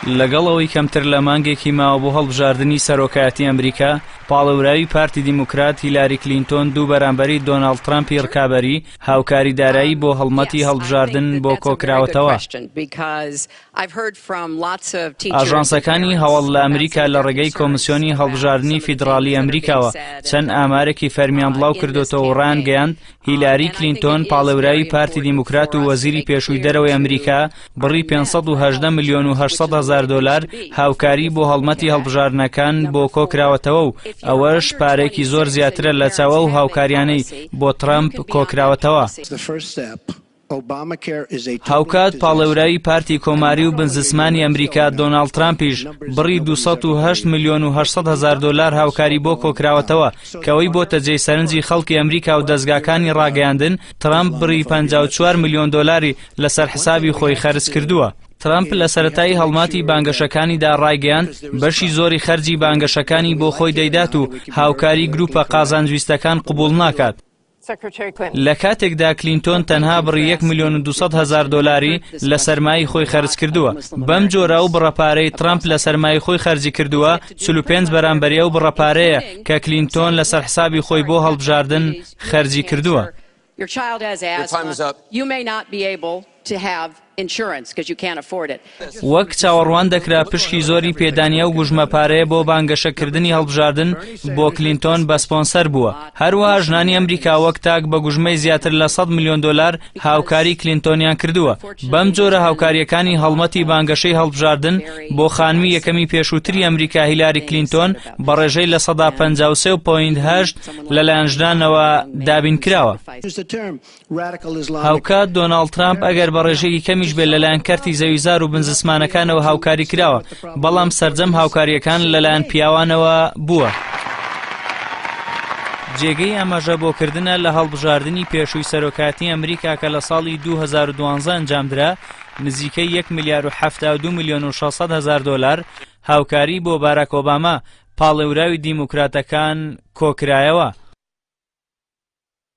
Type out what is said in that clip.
لەگەڵەوەی کەمتر لە مانگێکی ماوە بۆ هەڵبژاردننی سەرۆکایەتی ئەمریکا، پاڵەوراوی پارتی دیموکرات هیلاری کلینتۆن دوو بەرامبەری دۆناڵد ترامپی ڕکابەری هاوکاری دارایی بۆ هەڵمەتی هەڵبژاردن بۆ کۆکراوەتەوە. ئاژانسەکانی هەوڵ لە ئەمریکا لە ڕێگەی کۆمسیۆنی هەڵبژاردننی فیدراڵی ئەمریکاوە چەند ئامارێکی فەرمیان بڵاو کردوتەوە و ڕایانگەیاند هیلاری کلینتۆن پاڵەوراوی پارتی دیموکرات و وەزیری پێشووی دەرەوەی ئەمریکا بڕی 518 ملیۆن و 800 هزار دۆلار هاوکاری بۆ هەڵمەتی هەڵبژاردنەکان بۆ کۆکراوەتەوە و ئەوەش پارێکی زۆر زیاترە لە چاوە و هاوکاریانەی بۆ ترامپ کۆکراوەتەوە. هاوکات پاڵەوراوی پارتی کۆماری و بنزسمانی ئەمریکا دۆناڵد ترامپیش بڕی 208 ملیۆن و 800 هزار دۆلار هاوکاری بۆ کۆکراوەتەوە کەوەی بۆتە جێی سەرنجی خەڵکی ئەمریکا و دەستگاکانی ڕاگەیاندن. ترامپ بڕی 54 ملیۆن دۆلاری لەسەر حسابی خۆی خەرج کردووە. ترامپ لە سەرەتایی هەڵماتی بانگەشەکانیدا ڕایگەیاند بەشی زۆری خەرجی بانگەشەکانی بۆ خۆی دەیدات و هاوکاری گروپە قازانجویستەکان قبوڵ ناکات. لە کاتێکدا کلینتۆن تەنها بڕی 1 ملیۆن و 200 هزار دۆلاری لە سەرمای خۆی خەرج کردووە. بەم جۆرە و بڕەپارەی ترامپ لە سەرمای خۆی خەرجی کردووە 45 بەرامبەریە و بڕەپارەیە کە کلینتۆن لەسەر حسابی خۆی بۆ هەڵبژاردن خەرجی کردووە. وەک چاوەڕوان دەکرا پشکی زۆری پێدانیە و گوژمەپارەیە بۆ بانگەشەکردنی هەڵبژاردن بۆ کلینتۆن بە سپۆنسەر بووە. هەروەها ژنانی ئەمریکا وەک تاک بە گوژمەی زیاتر لە 100 ملیۆن دۆلار هاوکاری کلینتۆنیان کردووە. بەم جۆرە هاوکاریەکانی هەڵمەتی بانگەشەی هەڵبژاردن بۆ خانمی یەکەمی پێشووتری ئەمریکا هیلاری کلینتۆن بە ڕێژەی لە 53.8 لەلایەن ژنانەوە دابین کراوە. هاوکات دۆناڵد ترامپ ئەگەر بە ڕێژەی کەمیش بێت لەلایەن کەرتی زەویزار و بنزسمانەکانەوە هاوکاری کراوە، بەڵام سەرجەم هاوکاریەکان لەلایەن پیاوانەوە بووە. جێگەی ئاماژە بۆکردنە لە هەڵبژاردننی پێشووی سەرۆکایەتی ئەمریکا کە لە ساڵی 2012 ئەنجامدرا نزیکەی 1 ملیار و 72 ملیۆن و 600 هزار دۆلار هاوکاری بۆ باراک ئۆباما پاڵێوراوی دیموکراتەکان کۆکرایەوە.